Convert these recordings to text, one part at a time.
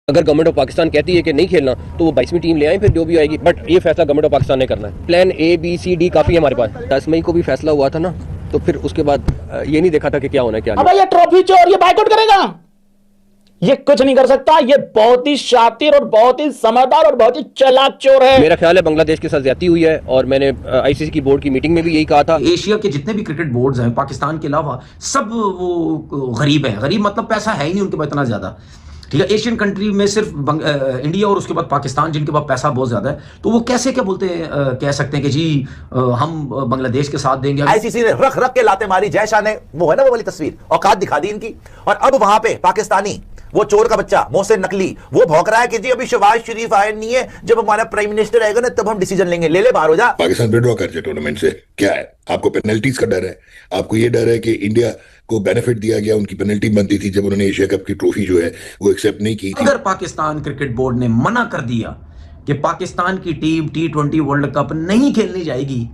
अगर government of Pakistan कहती है कि नहीं खेलना तो वो 22वीं टीम ले आए, फिर जो भी आएगी। बट ये फैसला गवर्नमेंट ऑफ पाकिस्तान ने करना है। Plan A, B, C, D काफ़ी है हमारे पास। 10 मई को भी फैसला हुआ था ना, तो फिर उसके बाद ये नहीं देखा था कि क्या होना है क्या नहीं। अब ये ट्रॉफी चोर ये बाइकआउट करेगा, ये कुछ नहीं कर सकता। ये बहुत ही शातिर और बहुत ही समझदार और बहुत ही चालाक चोर है। मेरा ख्याल है बांग्लादेश के साथ ज्यादती हुई है, और मैंने ICC की बोर्ड की मीटिंग में भी यही कहा था। एशिया के जितने भी क्रिकेट बोर्ड्स हैं पाकिस्तान के अलावा सब वो गरीब है। गरीब मतलब पैसा है ही नहीं उनके पास इतना ज्यादा, ठीक है। एशियन कंट्री में सिर्फ इंडिया और उसके बाद पाकिस्तान जिनके पास पैसा बहुत ज्यादा है, तो वो कैसे क्या बोलते हैं, कह सकते हैं कि जी हम बांग्लादेश के साथ देंगे। आईसीसी ने रख रख के लाते मारी। जय शाह ने वो है ना वो वाली तस्वीर औकात दिखा दी इनकी, और अब वहां पे पाकिस्तानी वो चोर का बच्चा मोहसिन नकली वो भौंक रहा है कि जी अभी शहबाज शरीफ आए नहीं है, जब हमारा प्राइम मिनिस्टर आएगा ना तब हम डिसीजन लेंगे। ले ले बाहर हो जा। पाकिस्तान विड्रॉ कर जाए टूर्नामेंट से। क्या है आपको पेनल्टीज का डर है? आपको ये डर है कि इंडिया को बेनिफिट दिया गया, उनकी पेनल्टी बनती थी जब उन्होंने एशिया कप की ट्रॉफी जो है वो एक्सेप्ट नहीं की थी। अगर पाकिस्तान क्रिकेट बोर्ड ने मना कर दिया कि पाकिस्तान की टीम T20 वर्ल्ड कप नहीं खेलने जाएगी,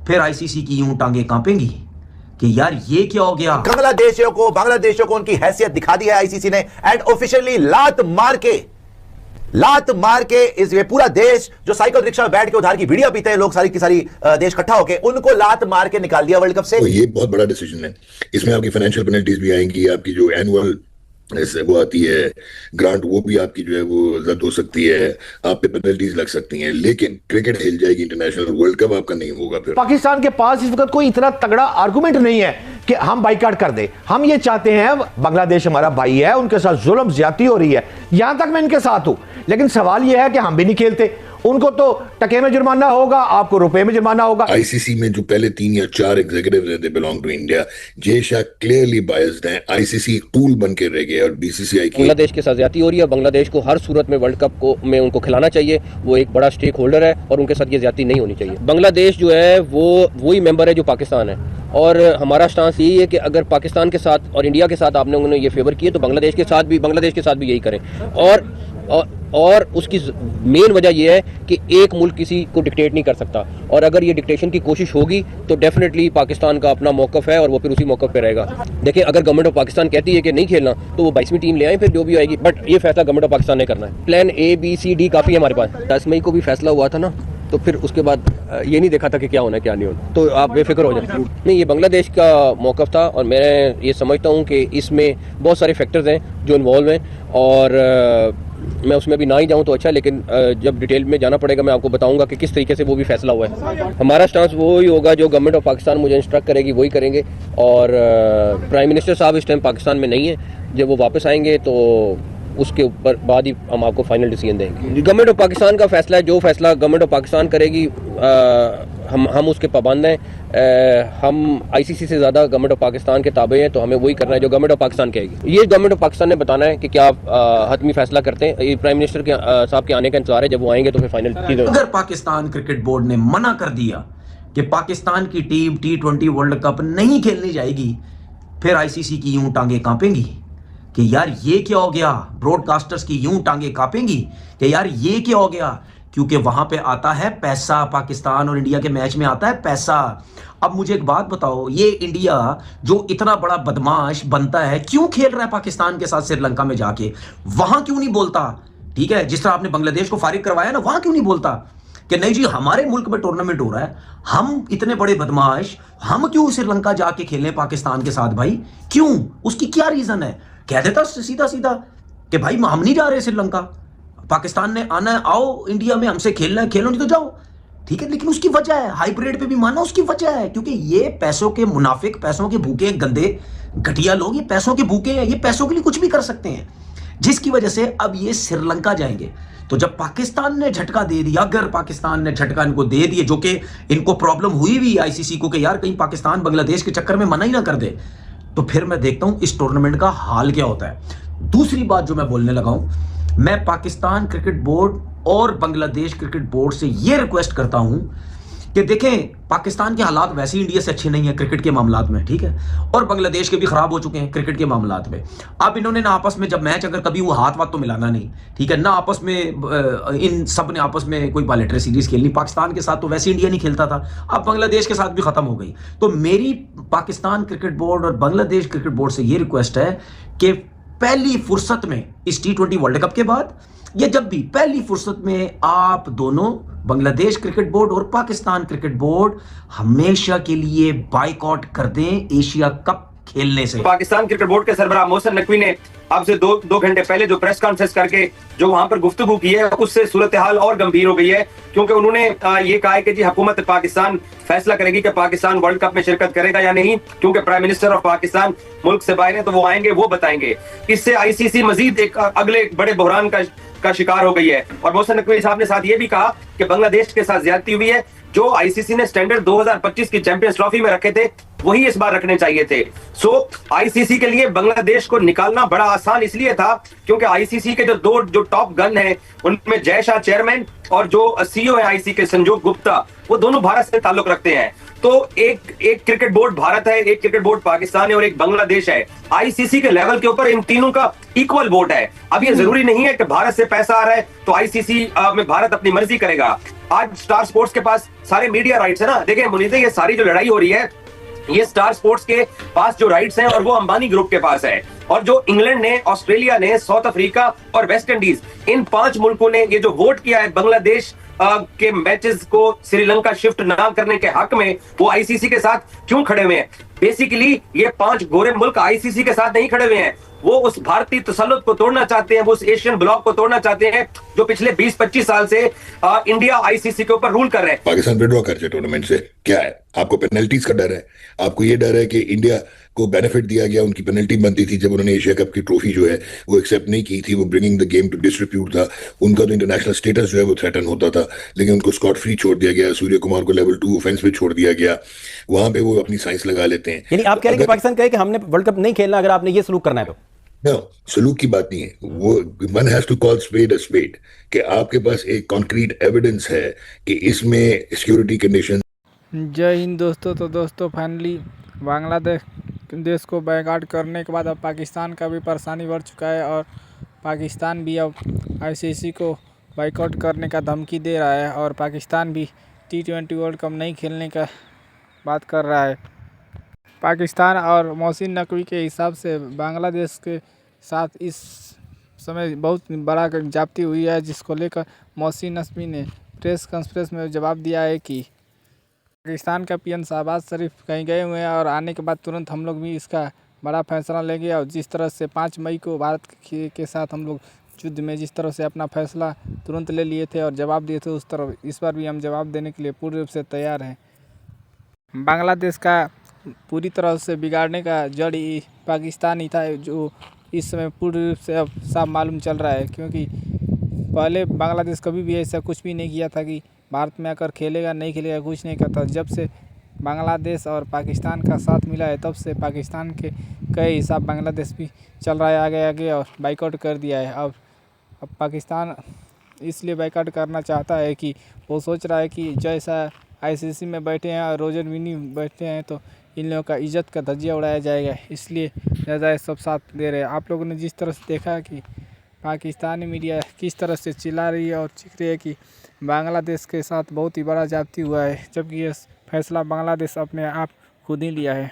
फिर आईसीसी की यूं टांगे कांपेंगी कि यार ये क्या हो गया। बांग्लादेशियों को उनकी हैसियत दिखा दी है आईसीसी ने, एंड ऑफिशियली लात मार के इस ये पूरा देश जो साइकिल रिक्शा में बैठ के उधार की वीडियो पीते हैं लोग सारी की सारी देश इकट्ठा होके, उनको लात मार के निकाल दिया वर्ल्ड कप से। तो ये बहुत बड़ा डिसीजन है। इसमें आपकी फाइनेंशियल पेनल्टीज भी आएंगी, आपकी जो एनुअल वो आती है ग्रांट वो भी आपकी जो है वो रद्द हो सकती है, आप पे पेनल्टीज लग सकती हैं, लेकिन क्रिकेट खेल जाएगी। इंटरनेशनल वर्ल्ड कप आपका नहीं होगा। फिर पाकिस्तान के पास इस वक्त कोई इतना तगड़ा आर्गुमेंट नहीं है कि हम बाइकाट कर दे। हम ये चाहते हैं, बांग्लादेश हमारा भाई है, उनके साथ जुल्म ज्यादती हो रही है, यहां तक मैं इनके साथ हूं, लेकिन सवाल यह है कि हम भी नहीं खेलते। उनको तो टके में जुर्माना होगा, आपको रुपए में जुर्माना होगा। आईसीसी में जो पहले 3 या 4 executive they belong to India, Jay Shah clearly biased हैं। आईसीसी टूल बन के रह गया और बीसीसीआई की बांग्लादेश के साथ ज्यादती हो रही है। बांग्लादेश को हर सूरत में वर्ल्ड कप को में उनको खिलाना चाहिए। वो एक बड़ा स्टेक होल्डर है और उनके साथ ये ज्यादती नहीं होनी चाहिए। बांग्लादेश जो है वो वही मेंबर है जो पाकिस्तान है, और हमारा स्टांस यही है कि अगर पाकिस्तान के साथ और इंडिया के साथ आपने उन्हें ये फेवर किए तो बांग्लादेश के साथ भी यही करें। और उसकी मेन वजह यह है कि एक मुल्क किसी को डिक्टेट नहीं कर सकता, और अगर ये डिक्टेशन की कोशिश होगी तो डेफिनेटली पाकिस्तान का अपना मौकफ है और वो फिर उसी मौकफ पे रहेगा। देखिए, अगर गवर्नमेंट ऑफ पाकिस्तान कहती है कि नहीं खेलना तो वो 22वीं टीम ले आए, फिर जो भी आएगी। बट ये फैसला गवर्नमेंट ऑफ पाकिस्तान ने करना है। Plan A, B, C, D काफ़ी है हमारे पास। 10 मई को भी फैसला हुआ था ना, तो फिर उसके बाद ये नहीं देखा था कि क्या होना है क्या नहीं होना। तो आप बेफिक्र हो जाए। नहीं, ये बांग्लादेश का मौकफ था, और मैं ये समझता हूँ कि इसमें बहुत सारे फैक्टर्स हैं जो इन्वॉल्व हैं, और मैं उसमें भी ना ही जाऊं तो अच्छा, लेकिन जब डिटेल में जाना पड़ेगा मैं आपको बताऊंगा कि किस तरीके से वो भी फैसला हुआ है। हमारा स्टांस वो ही होगा जो गवर्नमेंट ऑफ पाकिस्तान मुझे इंस्ट्रक्ट करेगी वही करेंगे, और प्राइम मिनिस्टर साहब इस टाइम पाकिस्तान में नहीं है। जब वो वापस आएंगे तो उसके ऊपर बाद ही हम आपको फाइनल डिसीजन देंगे। गवर्नमेंट ऑफ पाकिस्तान का फैसला है, जो फैसला गवर्नमेंट ऑफ पाकिस्तान करेगी हम उसके पाबंद हैं। हम आईसीसी से ज़्यादा गवर्नमेंट ऑफ पाकिस्तान के ताबे हैं, तो हमें वही करना है जो गवर्नमेंट ऑफ पाकिस्तान कहेगी। ये गवर्नमेंट ऑफ पाकिस्तान ने बताना है कि क्या हतमी फैसला करते हैं। ये प्राइम मिनिस्टर के साहब के आने का इंतजार है, जब वो आएंगे तो फिर फाइनल चीज़। अगर पाकिस्तान क्रिकेट बोर्ड ने मना कर दिया कि पाकिस्तान की टीम T20 वर्ल्ड कप नहीं खेलने जाएगी, फिर आईसीसी की यूं टांगे कांपेंगी कि यार ये क्या हो गया। ब्रॉडकास्टर्स की यूं टांगे कांपेंगी कि यार ये क्या हो गया, क्योंकि वहां पे आता है पैसा। पाकिस्तान और इंडिया के मैच में आता है पैसा। अब मुझे एक बात बताओ, ये इंडिया जो इतना बड़ा बदमाश बनता है क्यों खेल रहा है पाकिस्तान के साथ श्रीलंका में जाके? वहां क्यों नहीं बोलता? ठीक है, जिस तरह आपने बांग्लादेश को फारिग करवाया ना, वहां क्यों नहीं बोलता कि नहीं जी हमारे मुल्क में टूर्नामेंट हो रहा है, हम इतने बड़े बदमाश, हम क्यों श्रीलंका जाके खेलें पाकिस्तान के साथ? भाई क्यों? उसकी क्या रीजन है? कह देता सीधा सीधा कि भाई हम नहीं जा रहे श्रीलंका, पाकिस्तान ने आना है, आओ इंडिया में हमसे खेलना है, खेलो नहीं तो जाओ। ठीक है, लेकिन उसकी वजह है, हाइब्रिड पे भी माना उसकी वजह है, क्योंकि ये पैसों के मुनाफिक, पैसों के भूखे, गंदे घटिया लोग, ये पैसों के भूखे हैं, ये पैसों के लिए कुछ भी कर सकते हैं, जिसकी वजह से अब ये श्रीलंका जाएंगे। तो जब पाकिस्तान ने झटका दे दिया, अगर पाकिस्तान ने झटका इनको दे दिए, जो कि इनको प्रॉब्लम हुई भी आईसीसी को कि यार कहीं पाकिस्तान बांग्लादेश के चक्कर में मना ही ना कर दे, तो फिर मैं देखता हूं इस टूर्नामेंट का हाल क्या होता है। दूसरी बात जो मैं बोलने लगा हूं, मैं पाकिस्तान क्रिकेट बोर्ड और बांग्लादेश क्रिकेट बोर्ड से यह रिक्वेस्ट करता हूं कि देखें, पाकिस्तान के हालात वैसे ही इंडिया से अच्छे नहीं है क्रिकेट के मामलात में, ठीक है, और बांग्लादेश के भी खराब हो चुके हैं क्रिकेट के मामलात में। अब इन्होंने ना आपस में जब मैच, अगर कभी वो हाथ तो मिलाना नहीं, ठीक है ना, आपस में इन सब ने आपस में कोई बायलैटरल सीरीज खेलनी। पाकिस्तान के साथ तो वैसे इंडिया नहीं खेलता था, अब बांग्लादेश के साथ भी खत्म हो गई। तो मेरी पाकिस्तान क्रिकेट बोर्ड और बांग्लादेश क्रिकेट बोर्ड से ये रिक्वेस्ट है कि पहली फुर्सत में इस T20 वर्ल्ड कप के बाद या जब भी पहली फुर्सत में आप दोनों बांग्लादेश क्रिकेट बोर्ड और पाकिस्तान क्रिकेट बोर्ड हमेशा के लिए बायकॉट कर दें एशिया कप खेलने से। पाकिस्तान क्रिकेट बोर्ड के सरबराह मोहसिन नकवी ने अब से दो घंटे पहले जो प्रेस कॉन्फ्रेंस करके जो वहां पर गुफ्तगू की है, उससे सूरत हाल और गंभीर हो गई है, क्योंकि उन्होंने ये कहा है कि जी हुकूमत पाकिस्तान फैसला करेगी कि पाकिस्तान वर्ल्ड कप में शिरकत करेगा या नहीं, क्योंकि प्राइम मिनिस्टर ऑफ पाकिस्तान मुल्क से बाहर है, तो वो आएंगे, वो बताएंगे। इससे आईसीसी मजीद एक अगले बड़े बहरान का शिकार हो गई है। और मोहसिन नकवी साहब ने साथ ये भी कहा कि बांग्लादेश के साथ ज्यादती हुई है। जो आईसीसी ने स्टैंडर्ड 2025 की चैंपियंस ट्रॉफी में रखे थे, वही इस बार रखने चाहिए थे। सो आईसीसी के लिए बांग्लादेश को निकालना बड़ा आसान इसलिए था क्योंकि आईसीसी के जो टॉप गन है, उनमें जय शाह चेयरमैन और जो सीईओ है आईसीसी के संजोग गुप्ता, वो दोनों भारत से ताल्लुक रखते हैं। तो एक क्रिकेट बोर्ड भारत है, एक क्रिकेट बोर्ड पाकिस्तान है और एक बांग्लादेश है। आईसीसी के लेवल के ऊपर इन तीनों का इक्वल वोट है। अब ये जरूरी नहीं है कि भारत से पैसा आ रहा है तो आईसीसी में भारत अपनी मर्जी करेगा। आज स्टार स्पोर्ट्स के पास सारे मीडिया राइट्स है ना। देखिए मुनीर, ये सारी जो लड़ाई हो रही है, ये स्टार स्पोर्ट्स के पास जो राइट्स हैं और वो अंबानी ग्रुप के पास है। और जो इंग्लैंड ने, ऑस्ट्रेलिया ने, साउथ अफ्रीका और वेस्ट इंडीज, इन 5 मुल्कों ने ये जो वोट किया है बांग्लादेश के मैचेस को श्रीलंका शिफ्ट ना करने के हक में, वो आईसीसी के साथ क्यों खड़े हुए हैं? बेसिकली ये 5 गोरे मुल्क आईसीसी के साथ नहीं खड़े हुए हैं, वो उस भारतीय तसल्लुत को तोड़ना चाहते हैं, वो उस एशियन ब्लॉक को तोड़ना चाहते हैं जो पिछले 20-25 साल से इंडिया आईसीसी के ऊपर रूल कर रहे हैं। पाकिस्तान विड्रॉ कर जाए टूर्नामेंट से, क्या है? आपको पेनल्टीज का डर है, आपको ये डर है कि इंडिया को बेनिफिट दिया गया, उनकी पेनल्टी बनती थी जब उन्होंने एशिया कप की ट्रॉफी जो है वो एक्सेप्ट नहीं की थी, वो bringing the game to distribute था, उनका तो इंटरनेशनल स्टेटस जो है वो थ्रेटन होता था, लेकिन उनको स्कॉट फ्री छोड़ दिया गया, सूर्य कुमार को लेवल 2 ऑफेंस पे छोड़ दिया गया, वहां पे वो अपनी साइंस लगा लेते हैं। यानी आप कह रहे हैं कि पाकिस्तान कहे कि हमने वर्ल्ड कप नहीं खेलना अगर आपने ये सलूक करना है तो? No, सलूक की बात नहीं है, वो one has to call spade a spade, कि आपके पास एक कॉन्क्रीट एविडेंस है कि इसमें सिक्योरिटी कंडीशन। जय हिंद दोस्तों। तो दोस्तों फाइनली बांग्लादेश को बैकआउट करने के बाद अब पाकिस्तान का भी परेशानी बढ़ चुका है और पाकिस्तान भी अब आईसीसी को बाइकआउट करने का धमकी दे रहा है और पाकिस्तान भी T20 वर्ल्ड कप नहीं खेलने का बात कर रहा है। पाकिस्तान और मोहसिन नकवी के हिसाब से बांग्लादेश के साथ इस समय बहुत बड़ा जाप्ती हुई है, जिसको लेकर मोहसिन नकवी ने प्रेस कॉन्फ्रेंस में जवाब दिया है कि पाकिस्तान का पीएम शहबाज शरीफ कहीं गए हुए हैं और आने के बाद तुरंत हम लोग भी इसका बड़ा फैसला लेंगे। और जिस तरह से 5 मई को भारत के साथ हम लोग युद्ध में जिस तरह से अपना फैसला तुरंत ले लिए थे और जवाब दिए थे, उस तरह इस बार भी हम जवाब देने के लिए पूर्ण रूप से तैयार हैं। बांग्लादेश का पूरी तरह से बिगाड़ने का जड़ ही पाकिस्तान ही था, जो इस समय पूर्ण रूप से अब साफ मालूम चल रहा है, क्योंकि पहले बांग्लादेश कभी भी ऐसा कुछ भी नहीं किया था कि भारत में आकर खेलेगा नहीं खेलेगा, कुछ नहीं करता। जब से बांग्लादेश और पाकिस्तान का साथ मिला है, तब से पाकिस्तान के कई हिसाब बांग्लादेश भी चल रहा है आगे और बाइकआउट कर दिया है। अब पाकिस्तान इसलिए बाइकआउट करना चाहता है कि वो सोच रहा है कि जैसा आईसीसी में बैठे हैं और रोजर विनी बैठे हैं तो इन लोगों का इज्जत का धज्जिया उड़ाया जाएगा, इसलिए ज़्यादा सब साथ दे रहे हैं। आप लोगों ने जिस तरह से देखा कि पाकिस्तानी मीडिया किस तरह से चिल्ला रही है और चिख रही है कि बांग्लादेश के साथ बहुत ही बड़ा जाती हुआ है, जबकि ये फैसला बांग्लादेश अपने आप खुद ही लिया है।